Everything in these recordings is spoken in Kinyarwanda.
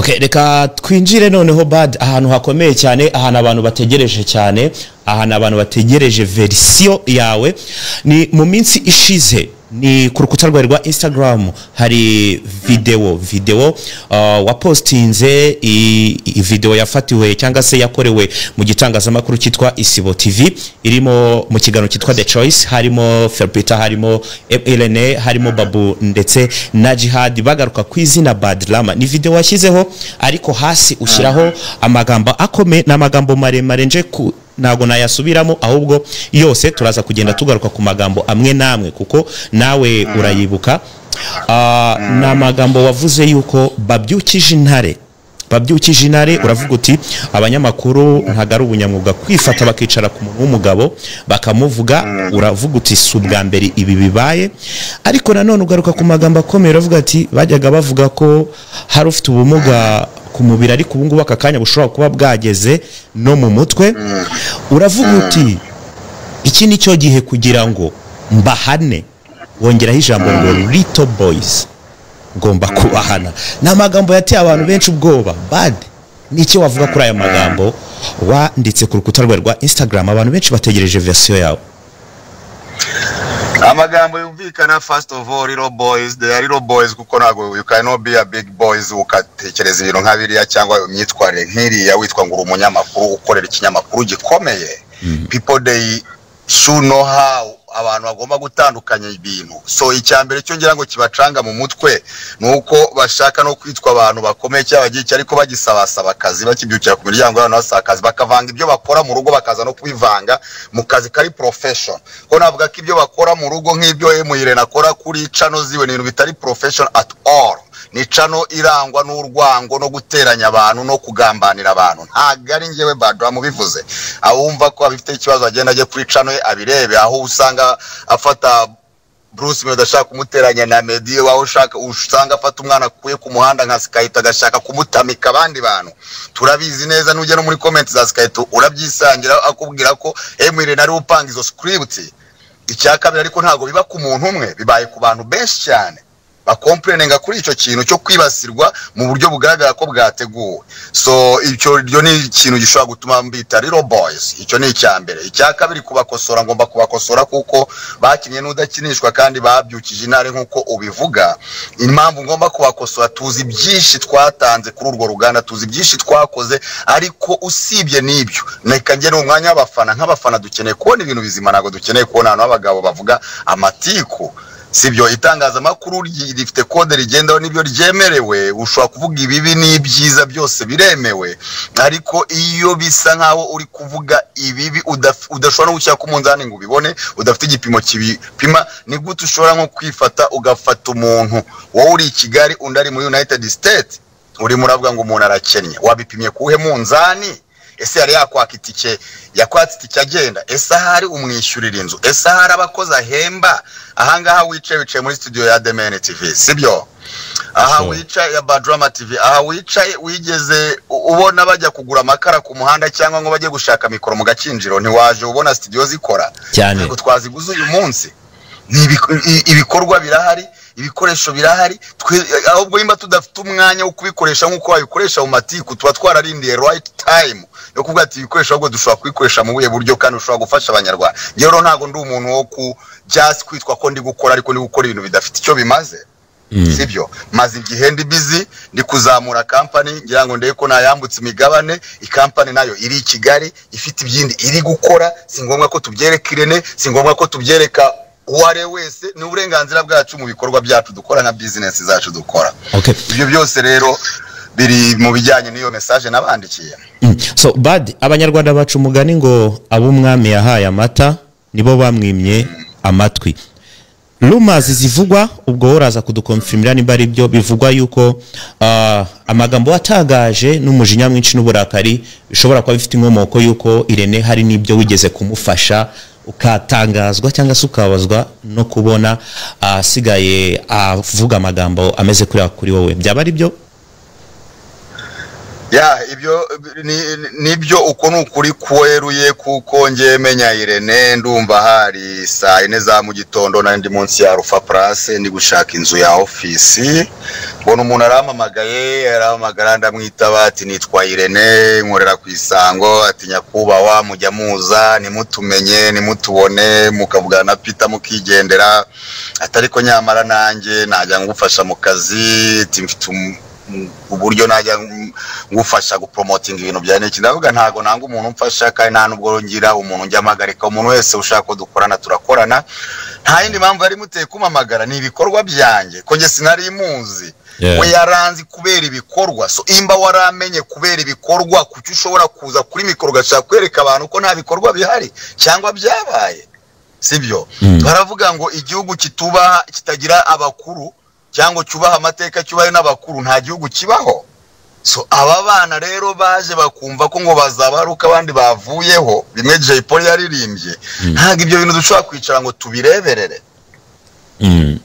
Okay, reka twinjire noneho Bad ahantu hakomeye cyane, ahantu abantu bategereje cyane, ahantu abantu bategereje version yawe ni mu minsi ishize. Ni ku rukuta rwa Instagram hari video wapostinze video yafatiwe cyangwa se yakorewe mu gitangazamakuru cyitwa Isibo TV, irimo mu kiganiro cyitwa The Choice, harimo Felpita, harimo Elene, harimo Babu ndetse na Jihad, bagaruka ku izina Bad Rama. Ni video washyizeho ariko hasi ushyiraho amagambo akome n'amagambo maremare nje ku nago nayasubiramo, ahubwo yose turaza kugenda tugaruka ku magambo amwe namwe kuko nawe urayibuka. Na magambo wavuze yuko babyukije intare, uravuga uti abanyamakuru ntagara ubunyamwuga kwifata bakicara ku muntu w'umugabo bakamuvuga, uravuga uti subwa mbere ibi bibaye. Ariko nanone ugaruka ku magambo akomeye, uravuga ati bajyaga bavuga ko hari ufite ubumuga ku mubiri ariko ubu ngubu akakanya bushobora kuba bwageze no mu mutwe. Uravuga uti iki ni cyo gihe kugira ngo mbahane, wongeraho ijambo ngo little boys ngomba kubahana. N'amagambo yateye abantu benshi ubwoba. Bad, niki wavuga kuri aya magambo wanditse ku rukuta rwa Instagram? Abantu benshi bategereje version yawe. Amagambo yumvikana, first of all, little boys, they are little boys kuko nago you cannot be a big boys ukatekereza ibintu nk'abiriya cyangwa imyitwarire nk'iriya witwa ngo umunyamakuru ukorera ikinyamakuru gikomeye. People they should know how abantu bagomba gutandukanya ibintu. So icyambere cyo ngira ngo kibacanga mu mutwe nuko bashaka no kwitwa abantu bakomeye cyangwa bagiye ariko bagisabasaba akazi, bakibyukira ku miryango y'abantu basakazi, bakavanga ibyo bakora mu rugo bakaza no kwivanga mu kazi kari profession. Ko navuga ko ibyo bakora mu rugo nk'ibyo Emuyire nakora kuri channel ziwe ni ibintu bitari profession at all. Ni channel irangwa n'urwango no guteranya abantu no kugambanira abantu. Ntagari ngewe Bad Rama bivuze. Awumva ko abifite ikibazo agenda aje kuri channel abirebe, aho usanga afata Bruce Melody ashaka kumuteranya na Meddy, waho usanga afata umwana kuye ku muhanda nka Skype agashaka kumutamika abandi bantu. Turabizi neza nujya no muri comment za Skype urabyisangira akubwira ko Emuyire nari upanga izo script. Icyakabiri ariko ntago biba ku muntu umwe, bibaye ku bantu benshi cyane bakomplaininga kuri icyo kintu cyo kwibasirwa mu buryo bugaragara ko bwateguwe. So icyo ni ikintu gishobora gutuma mbita little boys. Icyo ni icyambere. Icyakabiri kubakosora, ngomba kubakosora kuko bakinye n'udakinishwa kandi babyukije intare nkuko ubivuga. Impamvu ngomba kubakosora, tuzi byinshi twatanze kuri urwo ruganda, tuzi byinshi twakoze, ariko usibye n'ibyo neka nge n'umwanya w'abafana, nk'abafana dukeneye kubona ibintu bizima, nago dukeneye kubona abantu b'abagabo bavuga amatiku. Sibyo itangazamakuru rifite kode rigendaho nibyo ryemerewe, ushobora kuvuga ibibi n'ibyiza byose biremewe, ariko iyo bisa nkaho uri kuvuga ibibi udashobora no gushyira ku munzani ngo ubibone, udafite igipimo kibipima, ni gute ushobora nko kwifata ugafata umuntu wowe uri i Kigali undi ari muri United States uri muravuga ngo umuntu arakennye, wabipimye kuhe munzani? Ese yari yakwaka itike, yakwatse itike agenda? Ese hari umwishyurira inzu? Ese hari abakozi ahemba? Ahangaha wicaye muri studio ya Demene TV, sibyo? Aha wicaye ya Bad Rama TV, aha wicaye wigeze ubona bajya kugura amakara ku muhanda cyangwa ngo bajye gushaka mikoro mu Gakinjiro? Ntiwaje ubona studio zikora cyane ngo twaziguze uyu munsi? Ibikorwa birahari, ibikoresho birahari, ahubwo imba tudafite umwanya wo kubikoresha nkuko wabikoresha mu matiku, tuba twararindiye right time yo kuvuga ati ibikoresho ahubwo dushobora kubikoresha mu buye buryo kandi ushobora gufasha abanyarwanda. Rero ntago ndi umuntu wo ku just kwitwa ko ndi gukora ariko ndi gukora ibintu bidafite icyo bimaze. Sibyo, maze igihe ndi busy ndi kuzamura company, ngira ngo ndeko nayambutse imigabane, i-company nayo iri i Kigali ifite ibyindi iri gukora, si ngombwa ko tubyereka Irene, si ngombwa ko tubyereka uware wese, ni uburenganzira bwacu mu bikorwa byacu dukora nka business zacu dukora. Okay. Ibyo byose rero biri mu bijyanye n'iyo message nabandikiye. So Bad, abanyarwanda bacu umugani ngo ab'umwami yahaye amata nibo bamwimye amatwi. Rumors zivugwa, ubwo uraza kudukonfirmira niba ari byo bivugwa yuko amagambo watagaje n'umujinya mwinshi n'uburakari bishobora kuba bifite inkomoko yuko Irene hari n'ibyo wigeze kumufasha ukatangazwa cyangwa se ukabazwa no kubona asigaye avuga amagambo ameze kuri wowe. Byaba ari byo? Ya ibyo nibyo uko nukuri kweruye kuko nge menya Irene ndumva hari saa 4 za mu gitondo nandi munsi ya Rufa Place ndi gushaka inzu ya office bona umuntu arahamagara ndamwitaba ati nitwa Irene nkorera ku Isango ati nyakubahwa mujya muza nimutumenye nimutubone mukavugana na Peter mukigendera atariko nyamara nanjye najya ngufasha mu kazi ati mfite uburyo najya ngufasha gupromoting ibintu bya neki ndavuga ntago nanga umuntu mfasha kandi nta nubwo ngira umuntu njya amagarika umuntu wese ushaka ko dukorana turakorana nta yindi mpamvu ari muteye kumamagara ni ibikorwa byanjye ko nge sinari imuzi we yaranzi kubera ibikorwa so imba waramenye kubera ibikorwa kuki ushobora kuza kuri mikoro gashaka kwereka abantu ko nta bikorwa bihari cyangwa byabaye sibyo baravuga ngo igihugu kitubaha kitagira abakuru cyangwa cyubaha amateka cyubahe n'abakuru nta gihugu kibaho so aba bana rero baje bakumva ko ngo bazabaruka abandi bavuyeho bimwe Jay Polly yaririmbye ntago ibyo bintu dushobora kwicara ngo tubireberere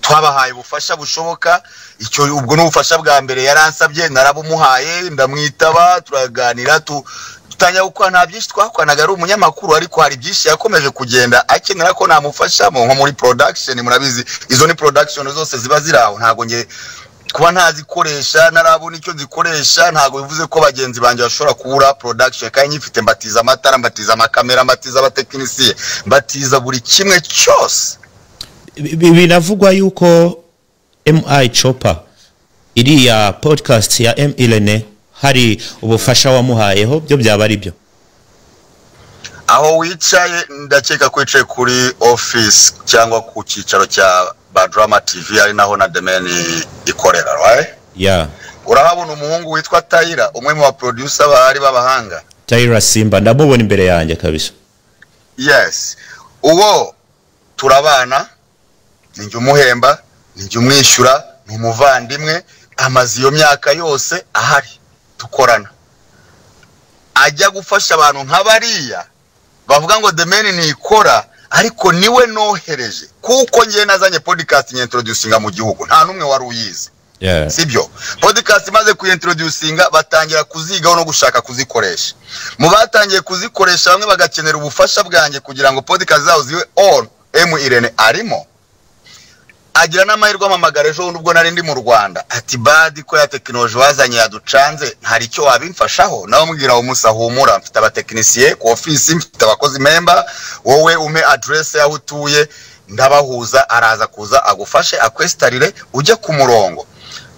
twabahaye ubufasha bushoboka icyo ubwo n'ubufasha bwa mbere yaransabye narabumuhaye ndamwitaba turaganira tutanya uko nta byinshi twakwanaga ari umunyamakuru ariko hari byinshi yakomeje kugenda akenera ko namufasha nko muri production murabizi izo ni production zose ziba ziraho ntago nge kuba ntazikoresha narabona icyo zikoresha ntago bivuze ko bagenzi banje bashobora kubura production kandi nyifite mbatiza amatara mbatiza amakamera mbatiza abatekinisiye mbatiza buri kimwe cyose binavugwa yuko MI Chopper iriya podcast ya M Irene hari ubufasha wamuhayeho byo byaba ari byo aho wicaye ndakeka ko wicaye kuri office cyangwa ku cyicaro cya Badrama TV ari naho na Demeni ikorera right urahabona umuhungu witwa Taira umwe mu ba producer bari babahanga Taira Simba ndamubona imbere yanjye kabisa yes uwo turabana ninjye umuhemba ninjye umwishyura n'umuvandimwe amazi yo myaka yose ahari tukorana ajya gufasha abantu nk'abariya bavuga ngo Demeni nikora ariko niwe nohereje kuko ngiye nazanye podcast introducinga mu gihugu nta numwe wari uyizi sibyo podcast maze kuintroducinga batangira kuzigaho no gushaka kuzikoresha mu batangiye kuzikoresha bamwe bagakenera ubufasha bwanjye kugira ngo podcast zawo ziwe on M Irene arimo agira n'amahirwe amamagara ejo nubwo nari ndi mu Rwanda ati badi ko ya technology wazanye yaducanze hari icyo wabimfashaho nawe mbwira umusahumura mfite abatekinisiye ku office mfite abakozi member wowe ume address yaho utuye ndabahuza araza kuza agufashe akwestarire ujye ku murongo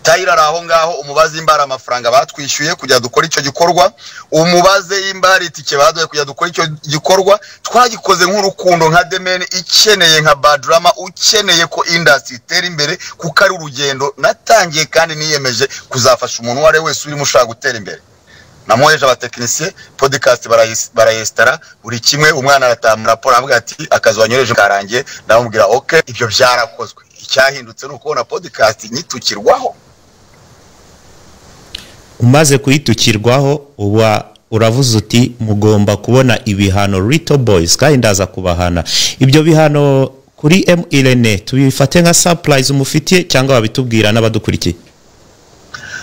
Taira araho ngaho umubaze imbara amafaranga batwishyuye kujya dukora icyo gikorwa umubaze imbara itike baduye kujya dukora icyo gikorwa twagikoze nk'urukundo nka Demeni ikeneye nka Badrama ukeneye ko industry itera imbere kuko ari urugendo natangiye kandi niyemeje kuzafasha umuntu wari wese uri mushaka gutera imbere namoyeje abatekinisiye podcast barayestara buri kimwe umwana aratamura raporo avuga ati akazi wanyoreje karangiye ndamubwira okay ibyo byarakozwe icyahindutse nuko na podcast nyitukirwaho umaze kuyitukirwaho uba uravuze uti mugomba kubona ibihano Little Boys kandi ndaza kubahana ibyo bihano kuri M Irene tubifate nka surprise umufitiye cyangwa babitubwira n'abadukurikiye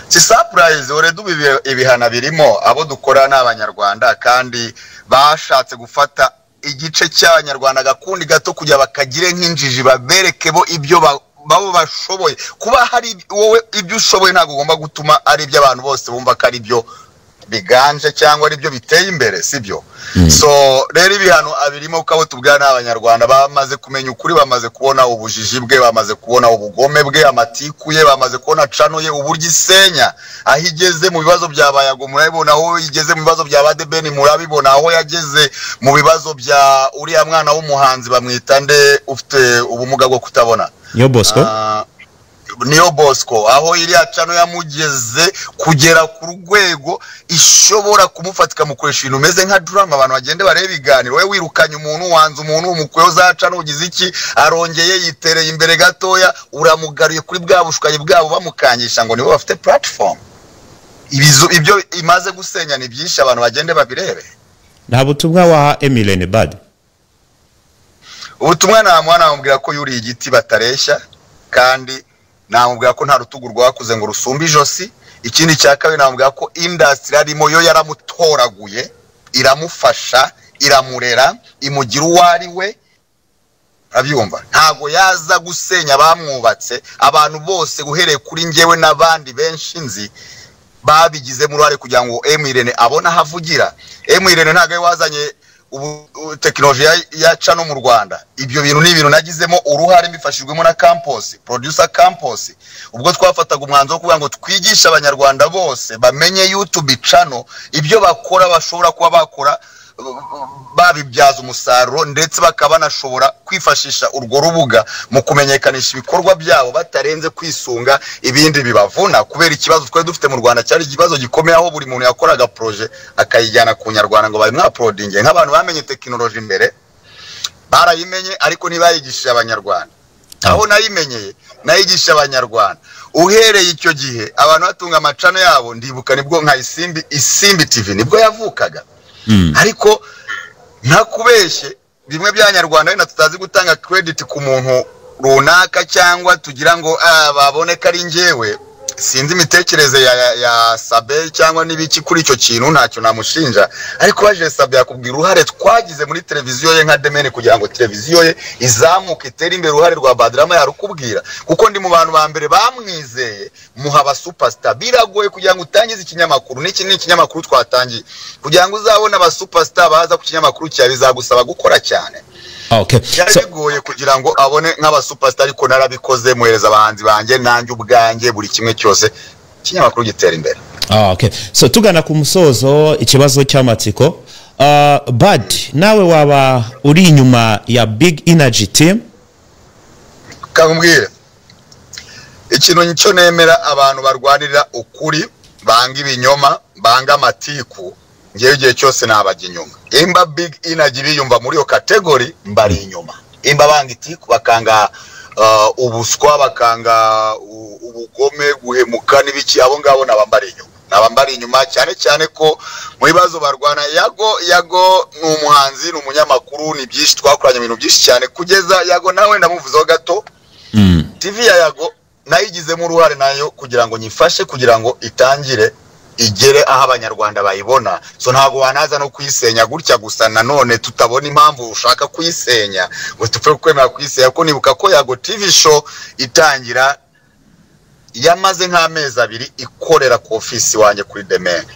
si surprise oredu ibihana birimo abo dukora n'abanyarwanda kandi bashatse gufata igice cy'abanyarwanda gakundi gato kujya bakagire nk'injiji babereke bo ibyo babo bashoboye kuba hari wowe ibyo ushoboye ntago ugomba gutuma ari ibyo abantu bose bumva ko ari byo biganje cyangwa ari byo biteye imbere sibyo so rero ibihano abirimo ukabo tubwana abanyarwanda bamaze kumenya ukuri bamaze kubona ubujiji bwe bamaze kubona ubugome bwe amatikuye bamaze kubona canoye uburyo isenya ahigeze mu bibazo byabayago murabibona aho igeze mu bibazo bya Badebeni murabibona aho yageze mu bibazo bya uriya mwana w'umuhanzi bamwita nde ufite ubumuga bwo kutabona Niyo Bosco aho iriya cano yamugeze kugera ku rwego ishobora kumufatika mukoresha ibintu meze nka drama abantu bagende barebe ibiganiro we wirukanye umuntu wanze umuntu umukuyo za cano ugize iki arongeye yitereye imbere gatoya uramugaruye kuri bwa bushukanye bwabo bamukangisha ngo nibo bafite platform ibyo imaze gusenya ni byinshi abantu bagende babirebe nta butumwa wa M Irene bad ubutumwa na mwana amubwira ko yuri igiti batareshya kandi namubwira ko nta rutugu rwakuze ngo rusumbe ijosi ikindi cya kabiri namubwira ko industry arimo yo yaramutoraguye iramufasha iramurera imugira uwari we abyumva ntago yaza gusenya bamwubatse abantu bose guhereye kuri njyewe n'abandi benshi nzi babigize mu ruhare kugira ngo Emirene abona havugira. Emirene ntago wazanye teknolojia yaca no mu Rwanda. Ibyo bintu ni ibintu nagizemo uruhare mbifashijwemo na campus producer campus. Ubwo twafataga umwanzo wo kuvuga ngo twigisha abanyarwanda bose bamenye YouTube channel ibyo bakora bashobora kuba bakora babibyaza umusaruro ndetse bakabanashobora kwifashisha urwo rubuga mu kumenyekanisha ibikorwa byabo batarenze kwisunga ibindi bibavuna kubera ikibazo twari dufite mu Rwanda cyari ikibazo gikomeye aho buri muntu yakoraga projet akayijyana ku Nyarwanda ngo bayimwa uploading nk'abantu bamenye technology imbere barayimenye ariko ntibayigishije abanyarwanda aho nayimenyeye nayigisha abanyarwanda uhereye icyo gihe abantu batunga amacano yabo ndibuka nibwo nka Isimbi TV nibwo yavukaga. Ariko ntakubeshye bimwe by'abanyarwanda wenda tutazi gutanga credit ku muntu runaka cyangwa tugira ngo baboneka ari njyewe sinzi imitekerereze ya Sabe cyangwa nibiki kuri icyo kintu ntacyo namushinja ariko baje Sabe yakubwira uruhare twagize muri televiziyo ye nka Demene kugira ngo televiziyo ye izamuke itere imbere uruhare rwa Badrama yarukubwira kuko ndi mu bantu ba mbere bamwizeye muhaba superstar biragoye kugira ngo utangize ikinyamakuru n'iki ni ikinyamakuru twatangiye kugira ngo uzabone aba superstar baza ku kinyamakuru cya bizagusaba gukora cyane. Okay. Bigoye kugira ngo abone nk'aba superstar ariko narabikoze muhereza abahanzi banjye nanjye ubwanjye buri kimwe cyose kinyamakuru gitera imbere. Okay. So tugana ku musozo ikibazo cy'amatsiko Bad nawe waba uri inyuma ya Big Energy Team? Kagumbwire ikintu nicyo nemera abantu barwanirira ukuri banga ibinyoma banga amatiku ngiye igihe cyose nabajya inyuma. Imba Big Energy biyumva muri yo category mbari inyuma. Imba banga itiku bakanga ubuswa bakanga ubugome guhemuka n'ibiki abo ngabo nabambari inyuma. Nabambari inyuma cyane cyane ko mu bibazo barwana Yago n'umuhanzi n'umunyamakuru ni byinshi twakoranye ibintu byinshi cyane kugeza Yago nawe ndamuvuzeho gato. TV ya Yago nayigizemo uruhare nayo kugira ngo nyifashe kugira ngo itangire igere aho abanyarwanda bayibona. So ntago wanaza no kuyisenya gutya gusa nanone tutabona impamvu ushaka kuyisenya ngo tupfe kwemera kuyisenya ko nibuka ko Yago TV show itangira yamaze nk'amezi 2 ikorera ku office wanje kuri Demene.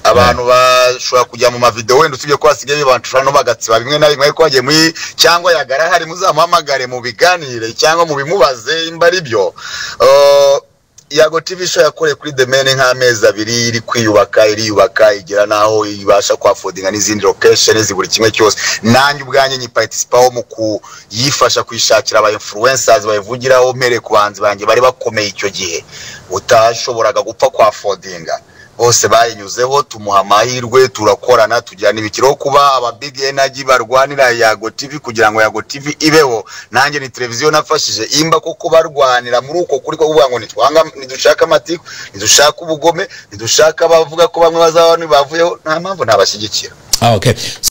Abantu bashobora kujya mu mavideo wenda usibye ko basigaye bibantura no bagatsiba bimwe na bimwe ariko bagiye muri cyangwa yagara hari muzamuhamagare mu biganire cyangwa mu bimubaze imba ari byo. Yago TV show yakoreye kuri Demene nk'amezi 2 iri kwiyubaka igera naho ibasha kwafodinga n'izindi locations buri kimwe cyose nanjye ubwanye nyi participaho mu kuyifasha kwishakira aba influencers bayivugiraho mere ku banzi banjye bari bakomeye icyo gihe utashoboraga gupfa kwafodinga bose bayinyuzeho tumuha amahirwe turakorana tugira n'ibikiro kuba aba Big Energy barwanira Yago TV kugira ngo Yago TV ibeho nanjye ni televiziyo nafashije imba koko barwanira muri uko kuri ko kuvuga ngo nitwanga nidushaka amatiku nidushaka ubugome nidushaka bavuga ko bamwe bazaba bavuyeho nta mpamvu nabashyigikira. Okay.